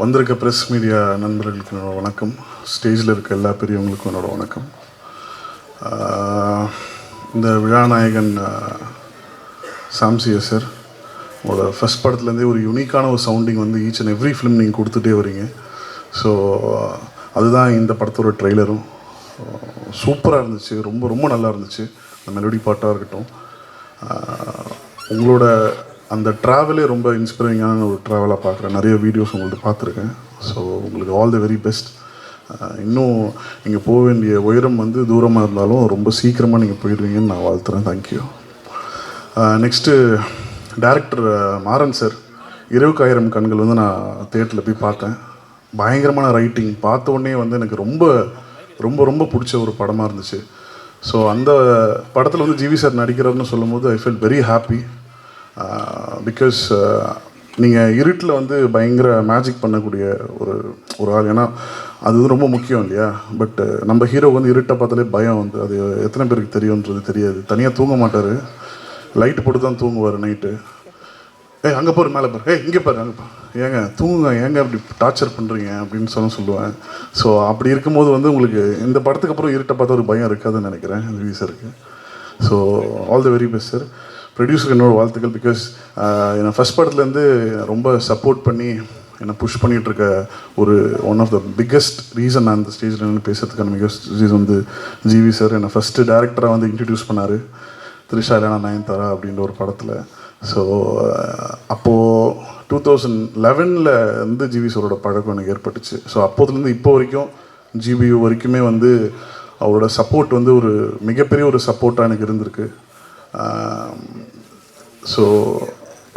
வந்திருக்க press media நண்பர்களுக்கு என்னோட வணக்கம். ஸ்டேஜில் இருக்க எல்லா பெரியவங்களுக்கும் என்னோட வணக்கம். இந்த விழாநாயகன் சாம்சியா சார் உங்களோட ஃபஸ்ட் படத்துலேருந்தே ஒரு யூனிக்கான ஒரு சவுண்டிங் வந்து ஈச் அண்ட் எவ்ரி ஃபிலிம் நீங்கள் கொடுத்துட்டே வரீங்க. ஸோ அதுதான் இந்த படத்தோட ட்ரெய்லரும். சூப்பராக இருந்துச்சு, ரொம்ப ரொம்ப நல்லா இருந்துச்சு. அந்த மெலோடி பாட்டாக இருக்கட்டும், உங்களோட அந்த ட்ராவலே ரொம்ப இன்ஸ்பைரிங்கான ஒரு ட்ராவலாக பார்க்குறேன். நிறைய வீடியோஸ் உங்கள்கிட்ட பார்த்துருக்கேன். ஸோ உங்களுக்கு ஆல் தி வெரி பெஸ்ட். இன்னும் நீங்கள் போக வேண்டிய உயரம் வந்து தூரமாக இருந்தாலும் ரொம்ப சீக்கிரமாக நீங்கள் போயிடுவீங்கன்னு நான் வாழ்த்துறேன். Thank you. Next director Maran sir, 20,000 கண்கள் வந்து நான் தியேட்டரில் போய் பார்த்தேன். பயங்கரமான ரைட்டிங், பார்த்த உடனே வந்து எனக்கு ரொம்ப ரொம்ப ரொம்ப பிடிச்ச ஒரு படமாக இருந்துச்சு. ஸோ அந்த படத்தில் வந்து ஜிவி சார் நடிக்கிறாருன்னு சொல்லும்போது I feel very happy. Because நீங்கள் இருட்டில் வந்து பயங்கர மேஜிக் பண்ணக்கூடிய ஒரு ஆள். ஏன்னா அது வந்து ரொம்ப முக்கியம் இல்லையா. பட் நம்ம ஹீரோ வந்து இருட்டை பார்த்தாலே பயம் வந்து, அது எத்தனை பேருக்கு தெரியுன்றது தெரியாது. தனியாக தூங்க மாட்டார், லைட்டு போட்டு தான் தூங்குவார் நைட்டு. அங்கே போகிற மேலே பாரு, இங்கே பாரு, அங்கே பாரு, ஏங்க தூங்குங்க, ஏங்க அப்படி டார்ச்சர் பண்ணுறீங்க அப்படின்னு சொல்லுவேன். ஸோ அப்படி இருக்கும்போது வந்து உங்களுக்கு இந்த படத்துக்கு அப்புறம் இருட்டை பார்த்தா ஒரு பயம் இருக்காதுன்னு நினைக்கிறேன் ஜிவி சாருக்கு. So all the very best sir. ப்ரொடியூசருக்கு என்னோட வாழ்த்துக்கள். பிகாஸ் என்னை ஃபஸ்ட் படத்துலேருந்து ரொம்ப சப்போர்ட் பண்ணி என்னை புஷ் பண்ணிகிட்ருக்க ஒரு one of the biggest reason நான் அந்த ஸ்டேஜில் நின்று பேசுறதுக்கான பிக்கஸ்ட் ரீசன் வந்து ஜிவி சார். என்னை ஃபஸ்ட்டு டேரக்டராக வந்து இன்ட்ரடியூஸ் பண்ணார் த்ரிஷா இல்லைனா நயன்தாரா அப்படின்ற ஒரு படத்தில். ஸோ அப்போது 2011 வந்து ஜிவி சாரோட பழக்கம் எனக்கு ஏற்பட்டுச்சு. ஸோ அப்போதுலேருந்து இப்போ வரைக்கும் ஜிபி வரைக்குமே வந்து அவரோட சப்போர்ட் வந்து ஒரு மிகப்பெரிய ஒரு சப்போர்ட்டாக எனக்கு இருந்திருக்கு. So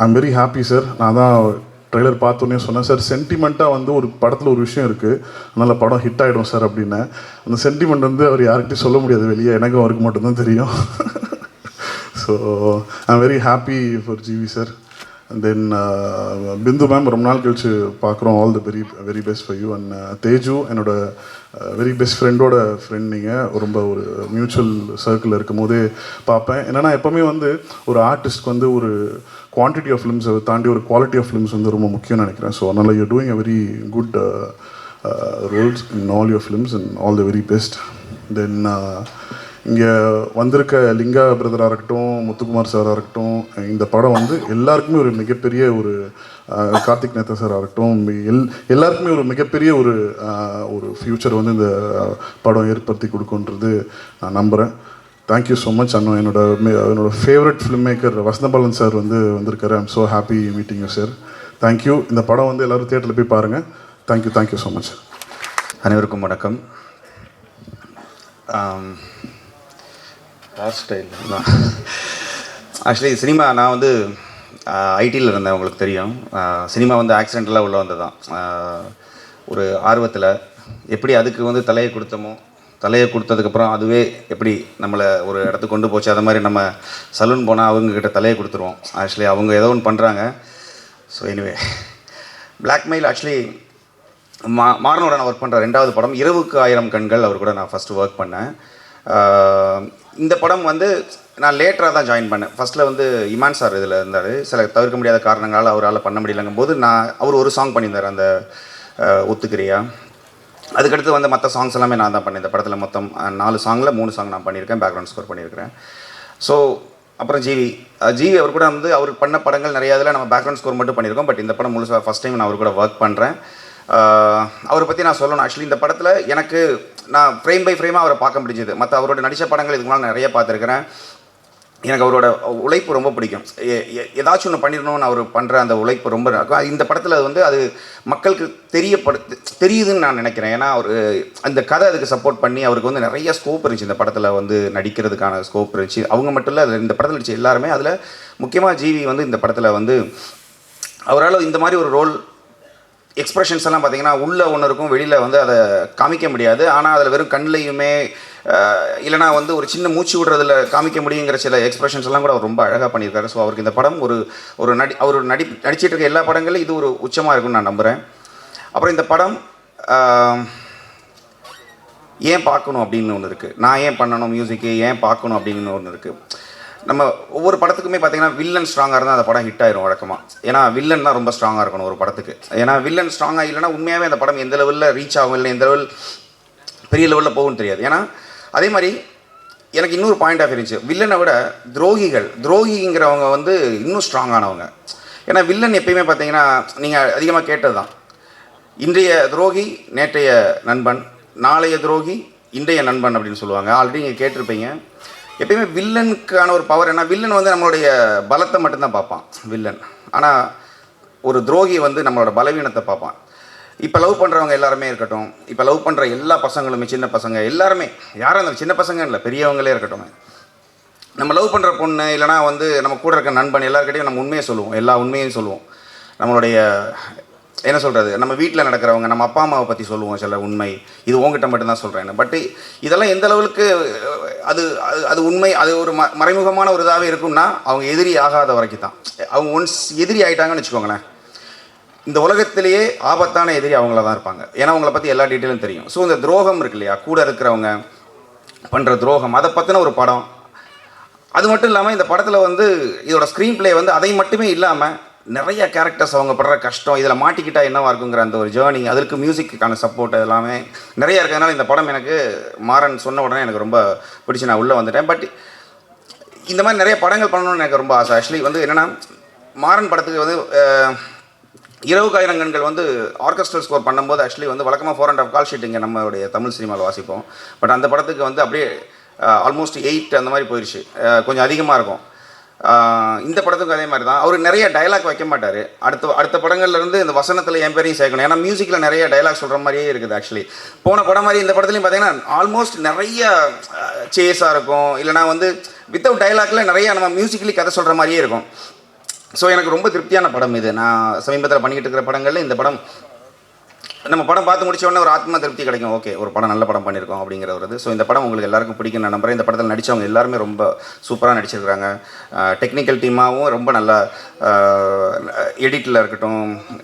I'm very happy sir. நான் தான் ட்ரெய்லர் பார்த்தோன்னே சொன்னேன், சார் சென்டிமெண்ட்டாக வந்து ஒரு படத்தில் ஒரு விஷயம் இருக்குது, அதனால் படம் ஹிட் ஆகிடும் சார் அப்படின்னு. அந்த சென்டிமெண்ட் வந்து அவர் யார்கிட்டையும் சொல்ல முடியாது வெளியே, எனக்கும் அவருக்கு மட்டும்தான் தெரியும். So I'm very happy for GV sir. And then Bindu ma'am ரொம்ப நாள் கழிச்சு பார்க்குறோம். All the very very best for you. And Teju என்னோட வெரி பெஸ்ட் ஃப்ரெண்டோட ஃப்ரெண்ட். நீங்கள் ரொம்ப ஒரு மியூச்சுவல் சர்க்கிளில் இருக்கும் போதே பார்ப்பேன். என்னென்னா எப்போவுமே வந்து ஒரு ஆர்டிஸ்ட்க்கு வந்து ஒரு குவான்டிட்டி ஆஃப் ஃபிலிம்ஸை தாண்டி ஒரு குவாலிட்டி ஆஃப் ஃபிலிம்ஸ் வந்து ரொம்ப முக்கியம்னு நினைக்கிறேன். ஸோ அதனால் you doing a very good roles in all your films and all the very best. Then இங்கே வந்திருக்க லிங்கா பிரதராக இருக்கட்டும், முத்துக்குமார் சாராக இருக்கட்டும், இந்த படம் வந்து எல்லாருக்குமே ஒரு மிகப்பெரிய ஒரு கார்த்திக் நேத்தா சாராக இருக்கட்டும், எல்லாருக்குமே ஒரு மிகப்பெரிய ஒரு ஃப்யூச்சர் வந்து இந்த படம் ஏற்படுத்தி கொடுக்குன்றது நான் நம்புகிறேன். Thank you so much. அண்ணா என்னோட favourite film maker Vasanthabalan sir வந்து வந்திருக்காரு. I'm so happy meeting you sir. Thank you. இந்த படம் வந்து எல்லோரும் தியேட்டரில் போய் பாருங்கள். Thank you so much. அனைவருக்கும் வணக்கம். ஹேர் ஸ்டைல் தான் ஆக்சுவலி சினிமா நான் வந்து ஐடியில் இருந்தேன், உங்களுக்கு தெரியும். சினிமா வந்து ஆக்சிடென்டலாக உள்ளே வந்தது தான். ஒரு ஆர்வத்தில் எப்படி அதுக்கு வந்து தலையை கொடுத்ததுக்கப்புறம் அதுவே எப்படி நம்மளை ஒரு இடத்துக்கு கொண்டு போச்சு. அது மாதிரி நம்ம சலூன் போனால் அவங்கக்கிட்ட தலையை கொடுத்துருவோம். ஆக்சுவலி அவங்க ஏதோ ஒன்று பண்ணுறாங்க. ஸோ எனிவே பிளாக்மெயில் ஆக்சுவலி மாறனோட நான் ஒர்க் பண்ணுற 2வது படம் 20,000 கண்கள். அவர் கூட நான் ஃபஸ்ட்டு ஒர்க் பண்ணேன். இந்த படம் வந்து நான் லேட்டராக தான் ஜாயின் பண்ணேன். ஃபஸ்ட்டில் வந்து இமான் சார் இதில் இருந்தார். சில தவிர்க்க முடியாத காரணங்களால் அவரால் பண்ண முடியலங்கும் போது அவர் ஒரு சாங் பண்ணியிருந்தார், அந்த ஒத்துக்கிறியா. அதுக்கடுத்து வந்து மற்ற சாங்ஸ் எல்லாமே நான் தான் பண்ணேன். இந்த படத்தில் மொத்தம் 4 சாங்கில் 3 சாங் நான் பண்ணியிருக்கேன், பேக்ரவுண்ட் ஸ்கோர் பண்ணியிருக்கிறேன். ஸோ அப்புறம் ஜிவி அவர் கூட வந்து அவர் பண்ண படங்கள் நிறையா இதில் நம்ம பேக்ரவுண்ட் ஸ்கோர் மட்டும் பண்ணியிருக்கோம். பட் இந்த படம் முழுசாக ஃபஸ்ட் டைம் நான் அவர் கூட ஒர்க் பண்ணுறேன். அவரை பற்றி நான் சொல்லணும். ஆக்சுவலி இந்த படத்தில் எனக்கு நான் ஃப்ரேம் பை ஃப்ரேமாக அவரை பார்க்க முடிஞ்சது. மற்ற அவரோட நடித்த படங்கள் இதுக்கு மேலே நிறைய பார்த்துருக்கிறேன். எனக்கு அவரோட உழைப்பு ரொம்ப பிடிக்கும். ஏதாச்சும் ஒன்று பண்ணிடணும்னு அவர் பண்ணுற அந்த உழைப்பு ரொம்ப இருக்கும். இந்த படத்தில் அது வந்து அது மக்களுக்கு தெரியுதுன்னு நான் நினைக்கிறேன். ஏன்னா அவர் அந்த கதை அதுக்கு சப்போர்ட் பண்ணி அவருக்கு வந்து நிறைய ஸ்கோப் இருந்துச்சு. இந்த படத்தில் வந்து நடிக்கிறதுக்கான ஸ்கோப் இருந்துச்சு. அவங்க மட்டும் இல்லை, அதில் இந்த படத்தில் நடித்த எல்லாருமே. அதில் முக்கியமாக ஜிவி வந்து இந்த படத்தில் வந்து அவரால் இந்த மாதிரி ஒரு ரோல் எக்ஸ்ப்ரெஷன்ஸ் எல்லாம் பார்த்தீங்கன்னா உள்ளே ஒன்று இருக்கும், வெளியில் வந்து அதை காமிக்க முடியாது. ஆனால் அதில் வெறும் கண்ணிலையுமே இல்லைனா வந்து ஒரு சின்ன மூச்சு விடுறதுல காமிக்க முடியுங்கிற சில எக்ஸ்ப்ரெஷன்ஸ் எல்லாம் கூட அவர் ரொம்ப அழகாக பண்ணியிருக்காரு. ஸோ அவருக்கு இந்த படம் அவர் நடிச்சிட்டு இருக்க எல்லா படங்களும் இது ஒரு உச்சமாக இருக்குன்னு நான் நம்புகிறேன். அப்புறம் இந்த படம் ஏன் பார்க்கணும் அப்படின்னு ஒன்று இருக்குது. நான் ஏன் பண்ணணும் மியூசிக்கு, ஏன் பார்க்கணும் அப்படின்னு ஒன்று இருக்குது. நம்ம ஒவ்வொரு படத்துக்குமே பார்த்தீங்கன்னா வில்லன் ஸ்ட்ராங்காக இருந்தால் அந்த படம் ஹிட் ஆயிரும் வழக்கமாக. ஏன்னா வில்லன் தான் ரொம்ப ஸ்ட்ராங்காக இருக்கணும் ஒரு படத்துக்கு. ஏன்னா வில்லன் ஸ்ட்ராங்காக இல்லைன்னா உண்மையாகவே அந்த படம் எந்த லெவலில் ரீச் ஆகும், இல்லை எந்த லெவல் பெரிய லெவலில் போகும்னு தெரியாது. ஏன்னா அதே மாதிரி எனக்கு இன்னொரு பாயிண்ட் ஆஃப் இருந்துச்சு, வில்லனை விட துரோகிங்கிறவங்க வந்து இன்னும் ஸ்ட்ராங்கானவங்க. ஏன்னா வில்லன் எப்பயுமே பார்த்தீங்கன்னா நீங்கள் அதிகமாக கேட்டது தான், இன்றைய துரோகி நேற்றைய நண்பன், நாளைய துரோகி இன்றைய நண்பன் அப்படின்னு சொல்லுவாங்க. ஆல்ரெடி நீங்கள் கேட்டிருப்பீங்க. எப்பயுமே வில்லனுக்கான ஒரு பவர் என்ன, வில்லன் வந்து நம்மளுடைய பலத்தை மட்டும்தான் பார்ப்பான் வில்லன். ஆனால் ஒரு துரோகி வந்து நம்மளோட பலவீனத்தை பார்ப்பான். இப்போ லவ் பண்ணுறவங்க எல்லாருமே இருக்கட்டும், இப்போ லவ் பண்ணுற எல்லா பசங்களுமே, சின்ன பசங்க எல்லாருமே, யாரும் அந்த சின்ன பசங்க இல்லை, பெரியவங்களே இருக்கட்டும், நம்ம லவ் பண்ணுற பொண்ணு இல்லைனா வந்து நம்ம கூட இருக்க நண்பன் எல்லாருக்கிட்டையும் நம்ம உண்மையை சொல்லுவோம், எல்லா உண்மையும் சொல்லுவோம். நம்மளுடைய என்ன சொல்கிறது, நம்ம வீட்டில் நடக்கிறவங்க, நம்ம அப்பா அம்மாவை பற்றி சொல்லுவோம் சில உண்மை, இது உங்ககிட்ட மட்டும்தான் சொல்கிறேன். பட் இதெல்லாம் எந்த அளவுக்கு அது அது உண்மை, அது ஒரு மறைமுகமான ஒரு இதாகவே இருக்கும்னா அவங்க எதிரி ஆகாத வரைக்கும் தான். அவங்க ஒன்ஸ் எதிரி ஆகிட்டாங்கன்னு வச்சுக்கோங்களேன், இந்த உலகத்திலேயே ஆபத்தான எதிரி அவங்கள தான் இருப்பாங்க. ஏன்னா அவங்கள பற்றி எல்லா டீட்டெயிலும் தெரியும். ஸோ இந்த துரோகம் இருக்கு இல்லையா, கூட இருக்கிறவங்க பண்ணுற துரோகம், அதை பற்றின ஒரு படம். அது மட்டும் இல்லாமல் இந்த படத்தில் வந்து இதோட ஸ்க்ரீன் பிளே வந்து அதை மட்டுமே இல்லாமல் நிறைய கேரக்டர்ஸ் அவங்க படுற கஷ்டம், இதில் மாட்டிக்கிட்டா என்னவா இருக்குங்கிற அந்த ஒரு ஜேர்னி, அதற்கு மியூசிக்கான சப்போர்ட் எல்லாமே நிறைய இருக்கிறதுனால இந்த படம் எனக்கு மாறன் சொன்ன உடனே எனக்கு ரொம்ப பிடிச்சி நான் உள்ளே வந்துட்டேன். பட் இந்த மாதிரி நிறைய படங்கள் பண்ணணும்னு எனக்கு ரொம்ப ஆசை. ஆக்சுவலி வந்து என்னென்னா, மாறன் படத்துக்கு வந்து இரவு காயிரங்கண்கள் வந்து ஆர்கெஸ்ட்ரல் ஸ்கோர் பண்ணும்போது ஆக்சுவலி வந்து வழக்கமாக 4.5 கால் ஷீட் இங்கே நம்மளுடைய தமிழ் சினிமாவில் வாசிப்போம். பட் அந்த படத்துக்கு வந்து அப்படியே ஆல்மோஸ்ட் 8 அந்த மாதிரி போயிடுச்சு, கொஞ்சம் அதிகமாக இருக்கும். இந்த படத்துக்கும் அதே மாதிரி தான். அவர் நிறைய டைலாக் வைக்க மாட்டார். அடுத்த படங்கள்லேருந்து இந்த வசனத்தில் என் பேரையும் சேர்க்கணும். ஏன்னா மியூசிக்கில் நிறைய டைலாக் சொல்கிற மாதிரியே இருக்குது. ஆக்சுவலி போன படம் மாதிரி இந்த படத்துலையும் பார்த்தீங்கன்னா ஆல்மோஸ்ட் நிறைய சேஸாக இருக்கும், இல்லைனா வந்து வித்தவுட் டைலாக்ல நிறைய நம்ம மியூசிக்கலி கதை சொல்கிற மாதிரியே இருக்கும். ஸோ எனக்கு ரொம்ப திருப்தியான படம் இது. நான் சமீபத்தில் பண்ணிக்கிட்டு இருக்கிற படங்களில் இந்த படம், நம்ம படம் பார்த்து முடிச்ச உடனே ஒரு ஆத்ம திருப்தி கிடைக்கும். ஓகே, ஒரு படம் நல்ல படம் பண்ணியிருக்கோம் அப்படிங்கிற ஒரு இது. ஸோ இந்த படம் உங்களுக்கு எல்லாருக்கும் பிடிக்கும் நான் நம்புறேன். இந்த படத்தில் நடித்தவங்க எல்லாருமே ரொம்ப சூப்பராக நடிச்சிருக்கிறாங்க. டெக்னிக்கல் டீமாகவும் ரொம்ப நல்லா, எடிட்டில் இருக்கட்டும்,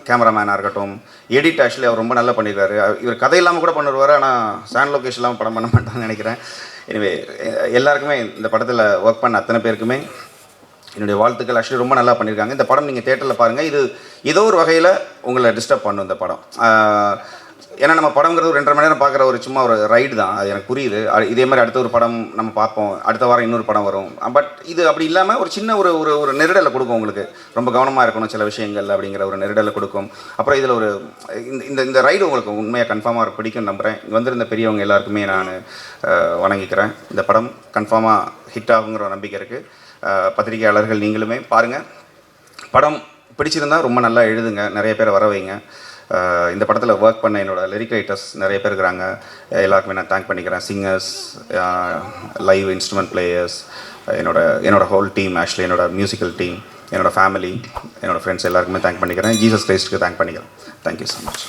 கேமராமேனாக இருக்கட்டும், எடிட் ஆக்சுவலி அவர் ரொம்ப நல்லா பண்ணியிருக்காரு. இவர் கதை இல்லாமல் கூட பண்ணுவார், ஆனால் சாண்ட் லொகேஷன் இல்லாமல் படம் பண்ண மாட்டாங்கன்னு நினைக்கிறேன். எனவே எல்லாருக்குமே இந்த படத்தில் ஒர்க் பண்ண அத்தனை பேருக்குமே என்னுடைய வாழ்த்துக்கள். ஆக்சுவலி ரொம்ப நல்லா பண்ணியிருக்காங்க. இந்த படம் நீங்கள் தேட்டரில் பாருங்கள். இது ஏதோ ஒரு வகையில் உங்களை டிஸ்டர்ப் பண்ணும் இந்த படம். ஏன்னா நம்ம படங்கிறது ஒரு 2.5 மணி நேரம் பார்க்குற ஒரு சும்மா ஒரு ரைடு தான், அது எனக்கு புரியுது. இதே மாதிரி அடுத்த ஒரு படம் நம்ம பார்ப்போம், அடுத்த வாரம் இன்னொரு படம் வரும். பட் இது அப்படி இல்லாமல் ஒரு சின்ன ஒரு ஒரு நெருடலை கொடுக்கும் உங்களுக்கு. ரொம்ப கவனமாக இருக்கணும் சில விஷயங்கள் அப்படிங்கிற ஒரு நெருடலை கொடுக்கும். அப்புறம் இதில் ஒரு இந்த ரைடு உங்களுக்கு உண்மையாக கன்ஃபார்மாக பிடிக்கும் நம்புகிறேன். இங்கே வந்திருந்த பெரியவங்க எல்லாருக்குமே நான் வணங்கிக்கிறேன். இந்த படம் கன்ஃபார்மாக ஹிட் ஆகுங்கிற ஒரு நம்பிக்கை இருக்குது. பத்திரிகையாளர்கள் நீங்களுமே பாருங்கள், படம் பிடிச்சிருந்தால் ரொம்ப நல்லா எழுதுங்க, நிறைய பேரை வர வைங்க. இந்த படத்தில் ஒர்க் பண்ண என்னோடய லிரிக் ரைட்டர்ஸ் நிறைய பேர் இருக்கிறாங்க, எல்லாருக்குமே நான் தேங்க் பண்ணிக்கிறேன். சிங்கர்ஸ், லைவ் இன்ஸ்ட்ருமெண்ட் பிளேயர்ஸ், என்னோட ஹோல் டீம், ஆக்சுவலி என்னோட மியூசிக்கல் டீம், என்னோடய ஃபேமிலி, என்னோடய ஃப்ரெண்ட்ஸ் எல்லாருக்குமே தேங்க் பண்ணிக்கிறேன். ஜீசஸ் கிரைஸ்ட்டுக்கு தேங்க் பண்ணிக்கிறேன். Thank you so much.